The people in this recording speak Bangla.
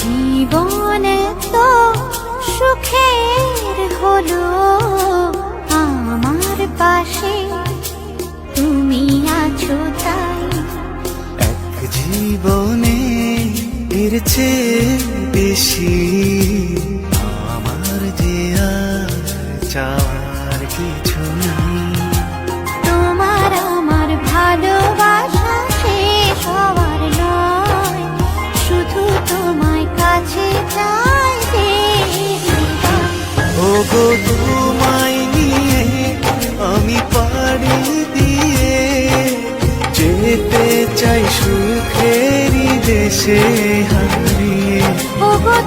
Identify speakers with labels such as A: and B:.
A: জীবন তো সুখের হলো আমার পাশে তুমি আছো তাই।
B: এক জীবনে এর চেয়ে বেশি আমার যে আর চাওয়ার কিছু নাই।
A: তোমার আমার ভালোবাসা শেষ হওয়ার নয়, শুধু তোমায় কাছে চাই যে হৃদয়।
B: ওগো তোমায় নিয়ে আমি পাড়ি দিয়ে যেতে চাই সুখেরই দেশে হারিয়ে।
A: ওগো